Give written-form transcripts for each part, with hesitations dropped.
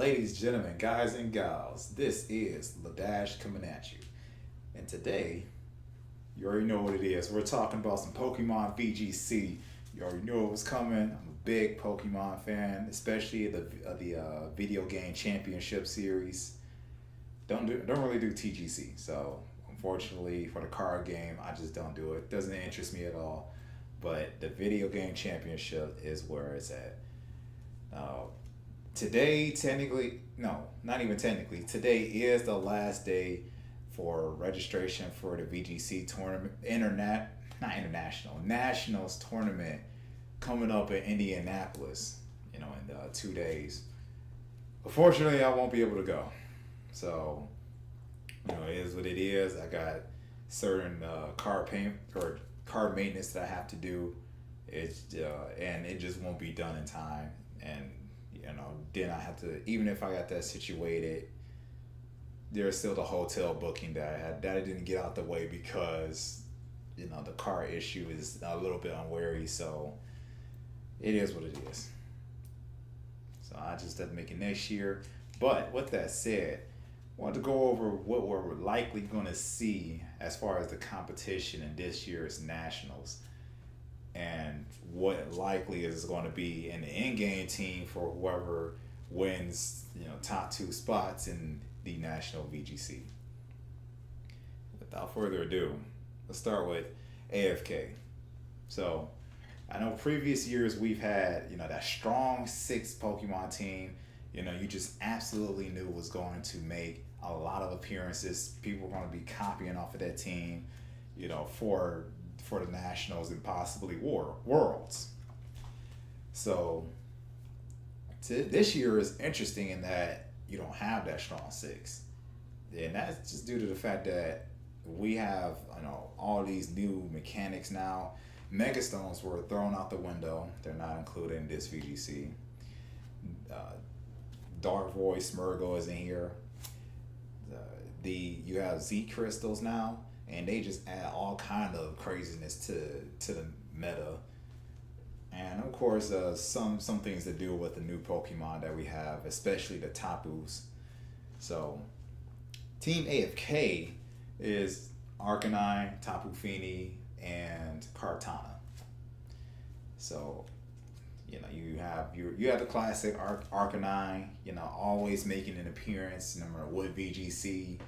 Ladies, gentlemen, guys, and gals, this is Ladash coming at you. And today, you already know what it is. We're talking about some Pokemon VGC. You already knew it was coming. I'm a big Pokemon fan, especially the video game championship series. Don't really do TGC. So unfortunately, for the card game, I just don't do it. Doesn't interest me at all. But the video game championship is where it's at. Uh, Today, technically, no, not even technically. Today is the last day for registration for the VGC tournament, not international, nationals tournament coming up in Indianapolis. In 2 days. Unfortunately, I won't be able to go. So, it is what it is. I got certain card payment or card maintenance that I have to do. And it just won't be done in time. And then I have to, even if I got that situated, there's still the hotel booking that I didn't get out the way because the car issue is a little bit unwary. So it is what it is. So I just have to make it next year. But with that said, I want to go over what we're likely going to see as far as the competition in this year's nationals, and what likely is going to be an in-game team for whoever wins, top two spots in the national VGC. Without further ado, let's start with AFK. So, I know previous years we've had, that strong 6 Pokemon team. You just absolutely knew was going to make a lot of appearances. People were going to be copying off of that team, for the nationals and possibly worlds. So this year is interesting in that you don't have that strong 6, and that's just due to the fact that we have all these new mechanics now. Megastones were thrown out the window; they're not included in this VGC. Dark Void Smeargle is in here. You have Z crystals now, and they just add all kind of craziness to the meta. And of course, some things to do with the new Pokemon that we have, especially the Tapus. So, Team AFK is Arcanine, Tapu Fini, and Kartana. So, you have the classic Arcanine, always making an appearance no matter what VGC.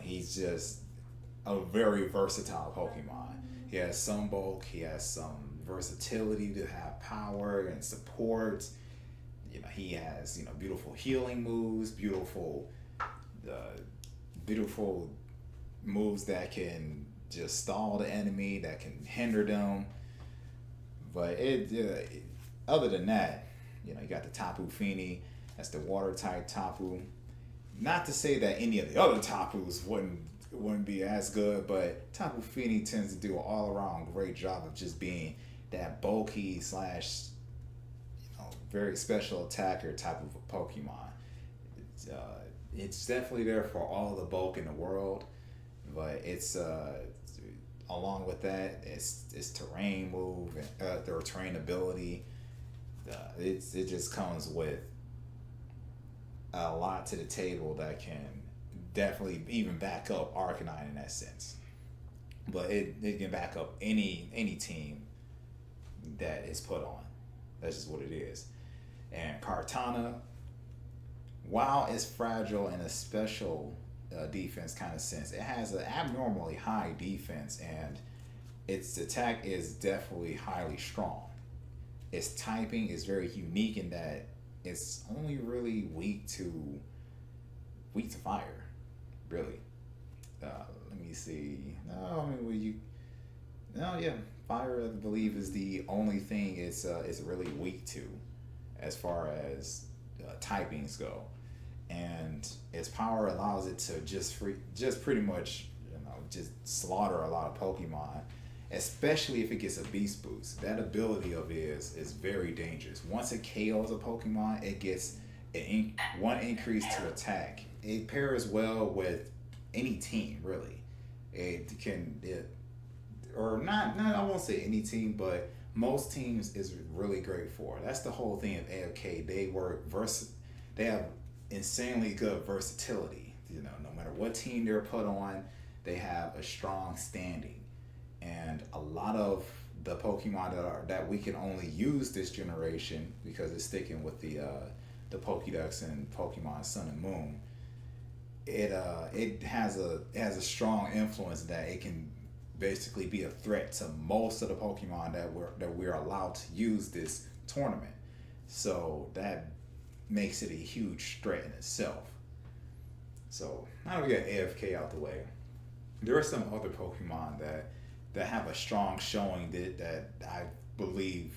He's just a very versatile Pokemon. He has some bulk, he has some versatility to have power and support. He has beautiful healing moves, beautiful moves that can just stall the enemy, that can hinder them. But other than that, you got the Tapu Fini. That's the water type Tapu. Not to say that any of the other Tapus wouldn't be as good, but Tapu Fini tends to do an all-around great job of just being that bulky / very special attacker type of a Pokemon. It's definitely there for all the bulk in the world, but it's along with that, it's terrain move and their terrain ability. It just comes with a lot to the table that can definitely even back up Arcanine in that sense. But it can back up any team that is put on. That's just what it is. And Kartana, while it's fragile in a special defense kind of sense, it has an abnormally high defense, and its attack is definitely highly strong. Its typing is very unique in that it's only really weak to fire, really. Let me see. Fire, I believe, is the only thing it's really weak to, as far as typings go, and its power allows it to just pretty much just slaughter a lot of Pokemon, especially if it gets a beast boost. That ability of his is very dangerous. Once it KOs a Pokemon, it gets one increase to attack. It pairs well with any team, really. Or not I won't say any team, but most teams is really great for. That's the whole thing of AFK. they have insanely good versatility. You know, no matter what team they're put on, they have a strong standing. And a lot of the Pokemon that we can only use this generation because it's sticking with the Pokédex and Pokemon Sun and Moon. It has a strong influence that it can basically be a threat to most of the Pokemon that we're allowed to use this tournament. So that makes it a huge threat in itself. So now we got AFK out the way. There are some other Pokemon that have a strong showing that I believe,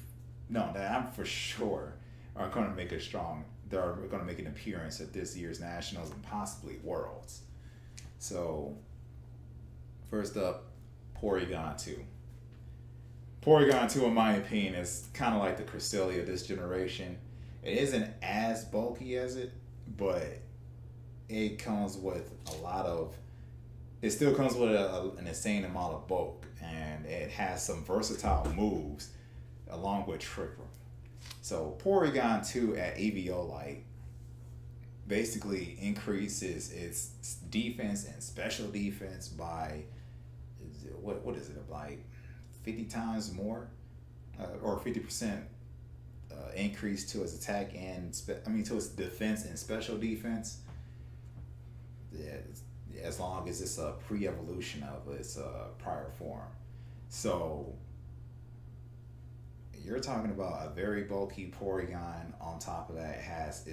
no, that I'm for sure are going to make a strong. They're going to make an appearance at this year's Nationals and possibly Worlds. So first up, Porygon 2. Porygon 2, in my opinion, is kind of like the Cresselia of this generation. It isn't as bulky as it, but it comes with a lot of. It still comes with an insane amount of bulk, and it has some versatile moves along with Trick Room. So Porygon 2 at EVO Light basically increases its defense and special defense by what is it, like 50 times more, or 50% increase to its attack and to its defense and special defense. Yeah, as long as it's a pre-evolution of its prior form. So you're talking about a very bulky Porygon. On top of that, it has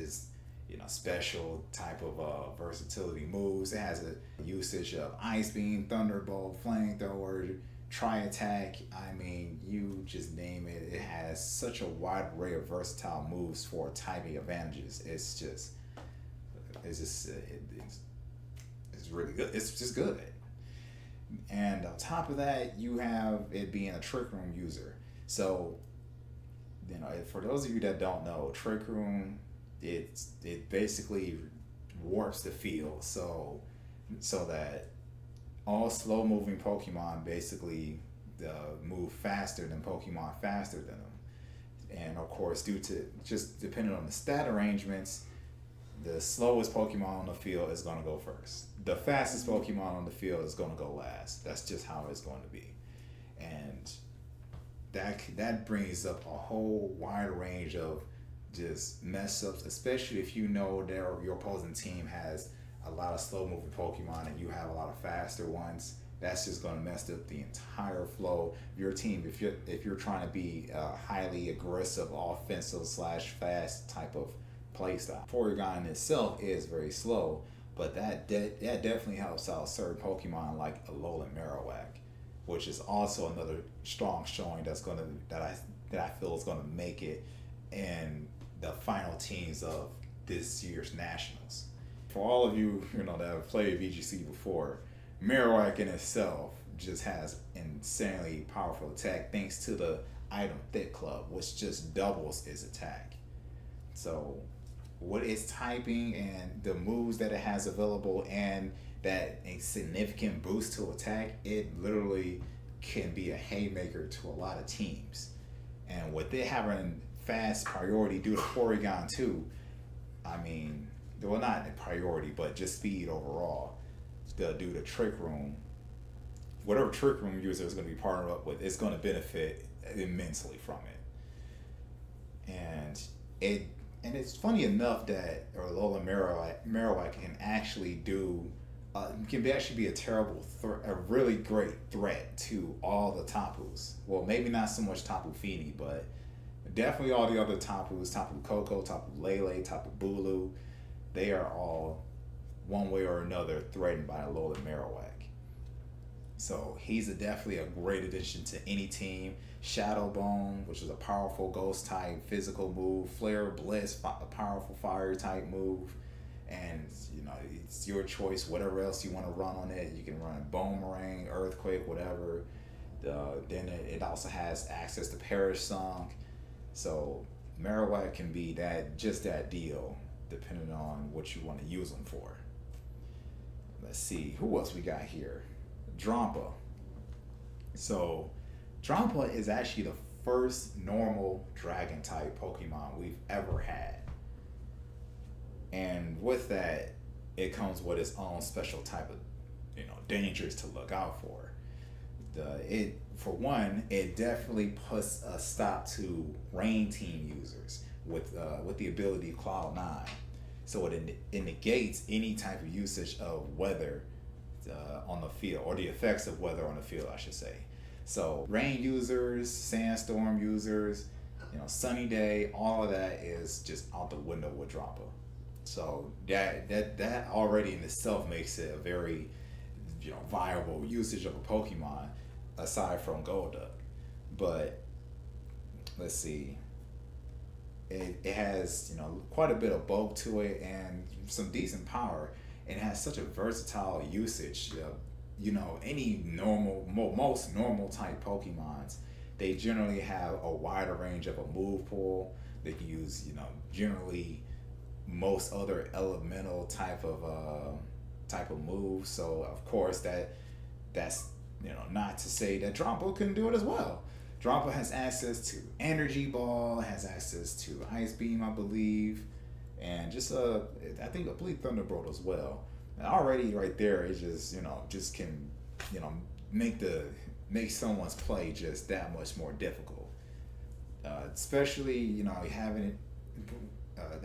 special type of versatility moves. It has a usage of Ice Beam, Thunderbolt, Flamethrower, Tri-Attack. I mean, you just name it. It has such a wide array of versatile moves for typing advantages. It's really good. It's just good. And on top of that, you have it being a Trick Room user. So, for those of you that don't know, Trick Room, it basically warps the field so that all slow moving Pokemon basically move faster than Pokemon faster than them. And of course, due to just depending on the stat arrangements, the slowest Pokemon on the field is going to go first. The fastest Pokemon on the field is going to go last. That's just how it's going to be. And that brings up a whole wide range of just mess ups, especially if you know that your opposing team has a lot of slow moving Pokemon and you have a lot of faster ones. That's just going to mess up the entire flow of your team. If you're trying to be a highly aggressive, offensive / fast type of playstyle. Porygon itself is very slow, but that definitely helps out certain Pokemon like Alolan Marowak, which is also another strong showing that I feel is gonna make it in the final teams of this year's Nationals. For all of you that have played VGC before, Marowak in itself just has insanely powerful attack thanks to the item Thick Club, which just doubles its attack. So what it's typing and the moves that it has available and that a significant boost to attack, it literally can be a haymaker to a lot of teams. And with it having fast priority due to Porygon 2, I mean, well, not a priority, but just speed overall, due to Trick Room, whatever Trick Room user is going to be partnered up with, it's going to benefit immensely from it. And it's funny enough that Alolan Marowak can actually be a really great threat to all the Tapus. Well, maybe not so much Tapu Fini, but definitely all the other Tapus, Tapu Koko, Tapu Lele, Tapu Bulu. They are all one way or another threatened by Alolan Marowak. So he's definitely a great addition to any team. Shadow Bone, which is a powerful ghost type physical move. Flare Blitz, a powerful fire type move. And it's your choice. Whatever else you want to run on it, you can run Boomerang, Earthquake, whatever. Then it also has access to Perish Song. So Marowak can be that deal, depending on what you want to use them for. Let's see, who else we got here? Drampa. So Drampa is actually the first normal dragon type Pokemon we've ever had. And with that, it comes with its own special type of, dangers to look out for. It for one, it definitely puts a stop to rain team users with the ability Cloud Nine. So it negates any type of usage of weather on the field, or the effects of weather on the field, I should say. So rain users, sandstorm users, sunny day, all of that is just out the window with Dropper. So that already in itself makes it a very viable usage of a Pokemon aside from Golduck. But let's see, it has quite a bit of bulk to it and some decent power. It has such a versatile usage. Any most normal type Pokemons, they generally have a wider range of a move pool. They can use generally most other elemental type of moves. So of course that's not to say that Drampa couldn't do it as well. Drampa has access to Energy Ball, has access to Ice Beam, I believe, and just I believe Thunderbolt as well. And already right there, it just can make someone's play just that much more difficult. Especially having it.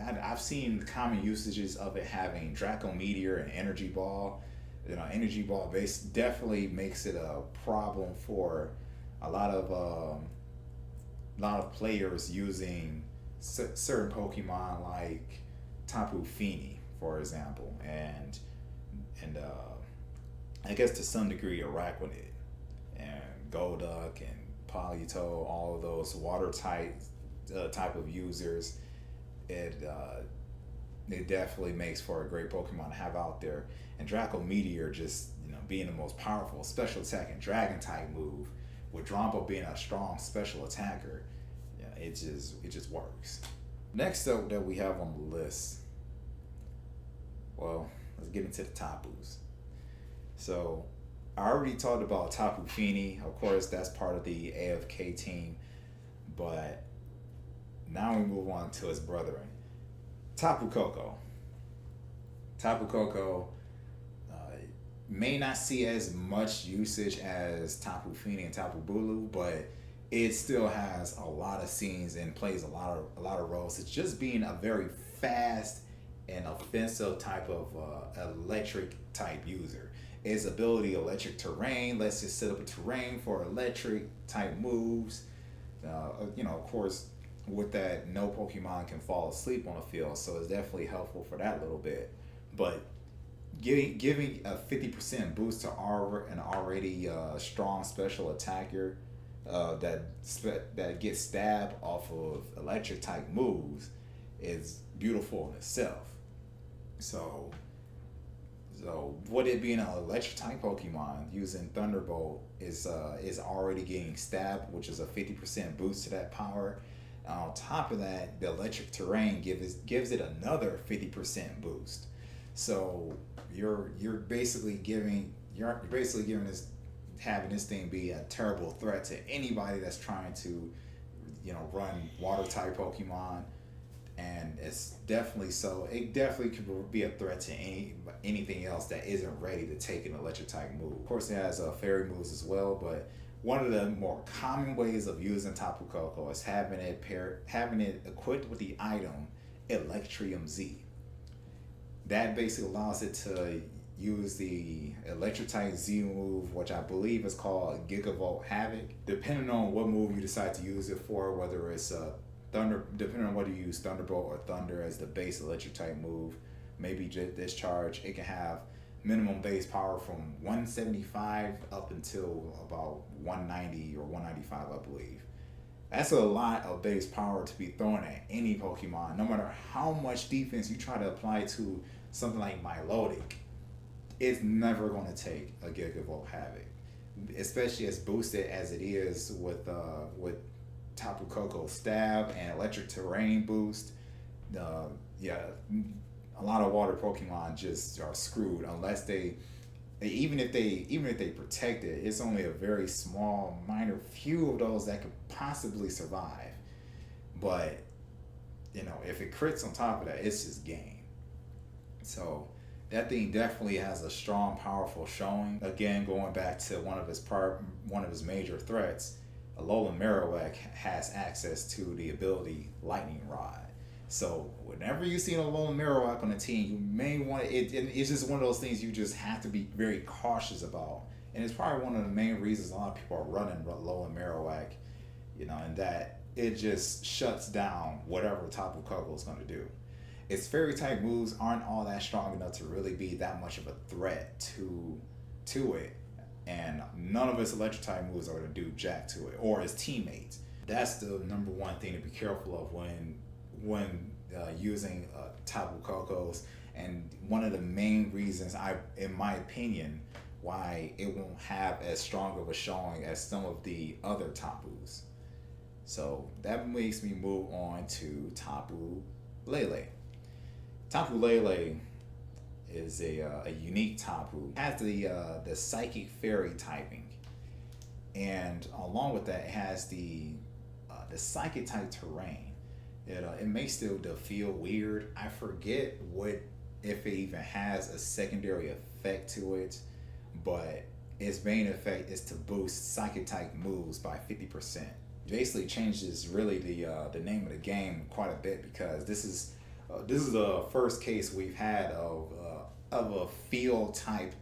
I've seen common usages of it having Draco Meteor and Energy Ball. Energy Ball base definitely makes it a problem for a lot of players using certain Pokemon like Tapu Fini, for example, and I guess to some degree Araquanid and Golduck and Politoed, all of those water type of users. It definitely makes for a great Pokemon to have out there. And Draco Meteor just being the most powerful special attack and dragon type move, with Drampa being a strong special attacker, it just works. Next up that we have on the list, well, let's get into the Tapus. So I already talked about Tapu Fini. Of course, that's part of the AFK team, but now we move on to his brethren, Tapu Koko. Tapu Koko may not see as much usage as Tapu Fini and Tapu Bulu, but it still has a lot of scenes and plays a lot of roles. It's just being a very fast and offensive type of electric type user. Its ability, Electric Terrain, lets you set up a terrain for electric type moves. Of course, with that, no Pokemon can fall asleep on the field, so it's definitely helpful for that little bit. But giving a 50% boost to an already strong special attacker that gets stabbed off of electric type moves is beautiful in itself. So with it being an electric type Pokemon, using Thunderbolt is already getting stabbed, which is a 50% boost to that power. On top of that, the electric terrain gives it another 50% boost. So you're basically giving this, having this thing be a terrible threat to anybody that's trying to run water type Pokemon. And it's definitely so. It definitely could be a threat to anything else that isn't ready to take an electric type move. Of course, it has fairy moves as well, but one of the more common ways of using Tapu Koko is having it equipped with the item Electrium Z. That basically allows it to use the electric type Z move, which I believe is called Gigavolt Havoc. Depending on what move you decide to use it for, whether it's depending on whether you use Thunderbolt or Thunder as the base electric type move, maybe Discharge, it can have minimum base power from 175 up until about 190 or 195, I believe. That's a lot of base power to be thrown at any Pokemon, no matter how much defense you try to apply to something like Milotic. It's never going to take a Gigavolt Havoc, especially as boosted as it is with Tapu Koko Stab and Electric Terrain boost. A lot of water Pokemon just are screwed unless even if they protect it. It's only a very small, minor few of those that could possibly survive. But if it crits on top of that, it's just game. So that thing definitely has a strong, powerful showing. Again, going back to one of his major threats, Alolan Marowak has access to the ability Lightning Rod. So whenever you see an Alolan Marowak on a team, you may want it's just one of those things you just have to be very cautious about. And it's probably one of the main reasons a lot of people are running Alolan Marowak, and that it just shuts down whatever Tapu Koko is going to do. Its fairy type moves aren't all that strong enough to really be that much of a threat to it, and none of its electric type moves are going to do jack to it or its teammates. That's the number one thing to be careful of when using Tapu Kokos, and one of the main reasons in my opinion, why it won't have as strong of a showing as some of the other Tapus. So that makes me move on to Tapu Lele. Tapu Lele is a unique Tapu. It has the Psychic Fairy typing, and along with that, it has the Psychic type terrain. It makes the feel weird. I forget if it even has a secondary effect to it, but its main effect is to boost Psychic type moves by 50%. Basically changes really the name of the game quite a bit, because this is the first case we've had of a field type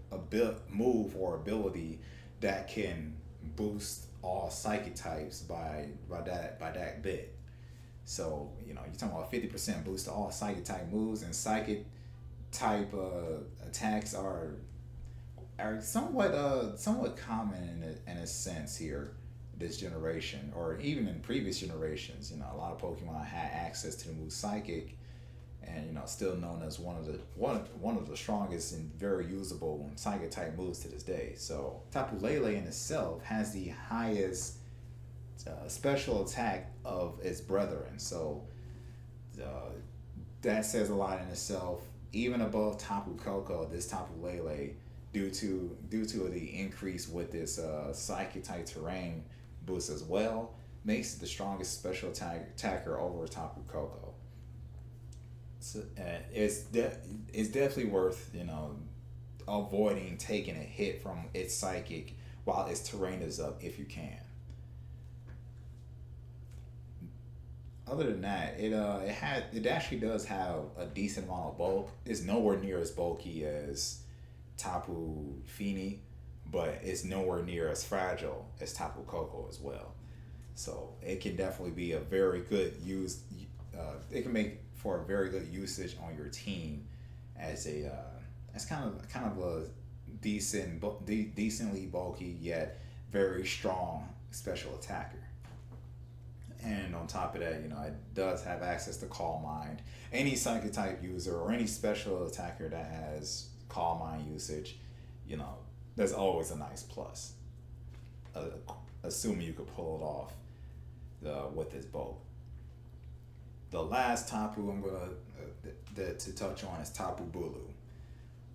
move or ability that can boost all psychic types by that bit. So you're talking about 50% boost to all psychic type moves, and psychic type attacks are somewhat common in a sense here this generation, or even in previous generations. A lot of Pokemon had access to the move Psychic, and still known as one of the strongest and very usable Psychic type moves to this day. So Tapu Lele in itself has the highest special attack of its brethren. So that says a lot in itself. Even above Tapu Koko, this Tapu Lele, due to the increase with this Psychic type terrain boost as well, makes it the strongest special attacker over Tapu Koko. So, it's definitely worth avoiding taking a hit from its Psychic while its terrain is up if you can. Other than that, it actually does have a decent amount of bulk. It's nowhere near as bulky as Tapu Fini, but it's nowhere near as fragile as Tapu Koko as well. So it can definitely be a very good use. It can make for a very good usage on your team as kind of a decently bulky yet very strong special attacker. And on top of that, it does have access to Calm Mind. Any Psychic type user or any special attacker that has Calm Mind usage, that's always a nice plus. Assuming you could pull it off with its bulk. The last Tapu I'm gonna to touch on is Tapu Bulu.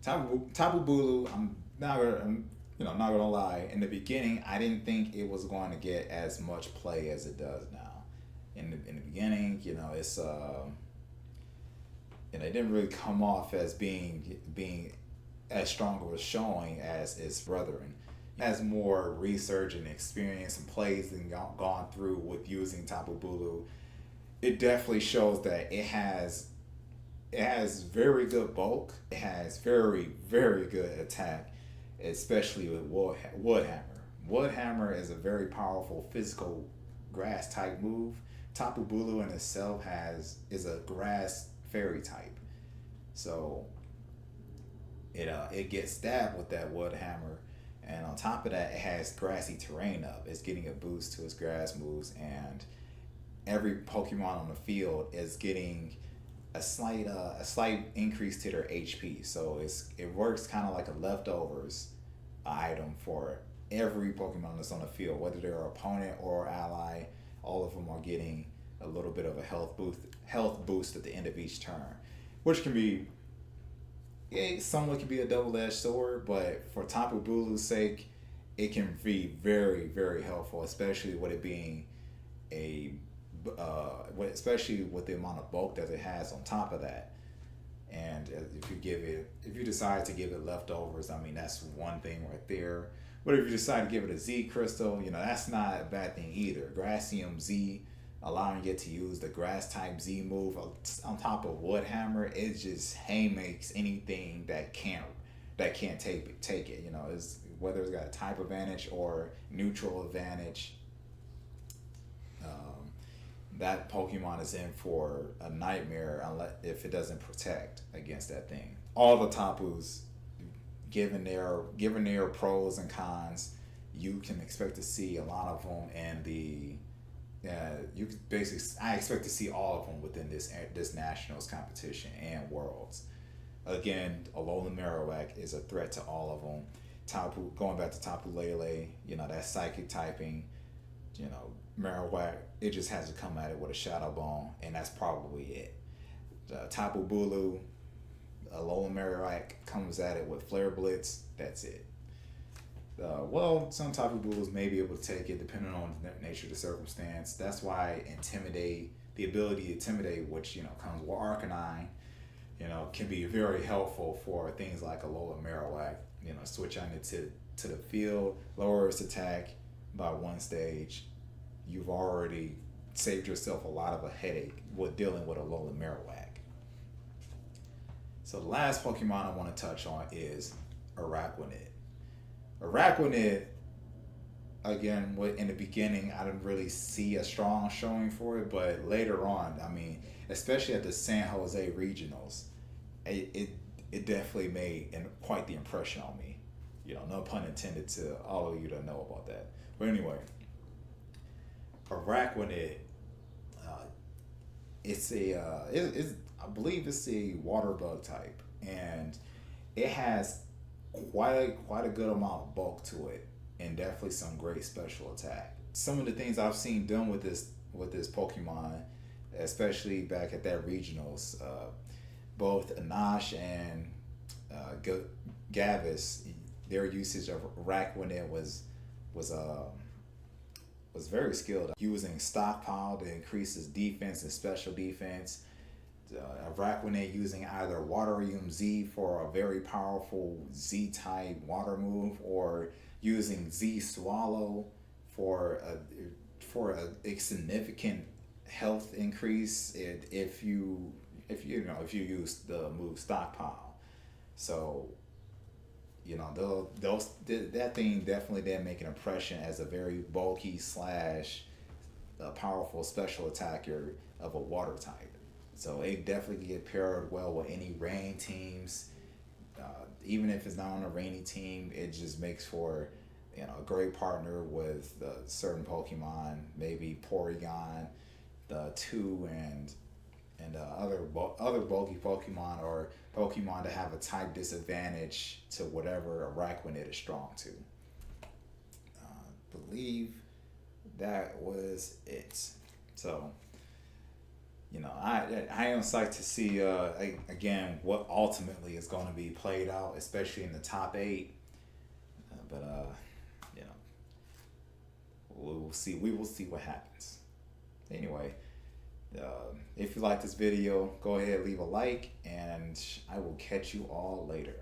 Tapu Bulu, I'm not gonna lie. In the beginning, I didn't think it was going to get as much play as it does now. In the beginning, it's it didn't really come off as being as strong of a showing as its brethren. It has more research and experience and plays and gone through with using Tapu Bulu. It definitely shows that it has very good bulk. It has very, very good attack, especially with Wood Hammer. Wood Hammer is a very powerful physical grass type move. Tapu Bulu in itself is a grass fairy type, so it gets stabbed with that Wood Hammer, and on top of that, it has grassy terrain up. It's getting a boost to its grass moves, and every Pokemon on the field is getting a slight increase to their HP. So it works kind of like a leftovers item for every Pokemon that's on the field, whether they're an opponent or ally. All of them are getting a little bit of a health boost at the end of each turn, which can be somewhat can be a double-edged sword, but for Tapu Bulu's sake, it can be very, very helpful, especially with it being especially with the amount of bulk that it has on top of that. And if you decide to give it leftovers, I mean, that's one thing right there. But if you decide to give it a Z crystal, that's not a bad thing either. Grassium Z, allowing it to use the grass type Z move on top of Wood Hammer, it just haymakes anything that can't take it. Is whether it's got a type advantage or neutral advantage. That Pokemon is in for a nightmare if it doesn't protect against that thing. All the Tapus, given their pros and cons, you can expect to see a lot of them, and I expect to see all of them within this nationals competition and worlds. Again, Alolan Marowak is a threat to all of them. Tapu, going back to Tapu Lele, that psychic typing, Marowak, it just has to come at it with a Shadow Bone, and that's probably it. Tapu Bulu, Alolan Marowak comes at it with Flare Blitz, that's it. Some Tapu Bulus may be able to take it depending on the nature of the circumstance. That's why the ability to intimidate, which comes with Arcanine, can be very helpful for things like Alolan Marowak. Switch on it to the field, lower its attack by one stage. You've already saved yourself a lot of a headache with dealing with Alolan Marowak. So the last Pokemon I want to touch on is Araquanid. Araquanid, again, in the beginning, I didn't really see a strong showing for it, but later on, I mean, especially at the San Jose regionals, it definitely made quite the impression on me. No pun intended to all of you that know about that. But anyway, Araquanid, I believe it's a water bug type, and it has quite a good amount of bulk to it, and definitely some great special attack. Some of the things I've seen done with this Pokemon, especially back at that regionals, both Anash and Gavis, their usage of Araquanid was very skilled, using Stockpile to increase his defense and special defense. Araquanid using either Waterium Z for a very powerful Z-type water move, or using Z Swallow for a significant health increase if you use the move Stockpile. So that thing definitely did make an impression as a very bulky / powerful special attacker of a water type. So it definitely get paired well with any rain teams. Even if it's not on a rainy team, it just makes for a great partner with certain Pokemon, maybe Porygon, the 2, and other bulky Pokemon, or Pokemon that have a type disadvantage to whatever Araquanid is strong to. Believe that was it. So, I am psyched to see again what ultimately is going to be played out, especially in the top 8. We will see. We will see what happens. Anyway. If you like this video, go ahead, leave a like, and I will catch you all later.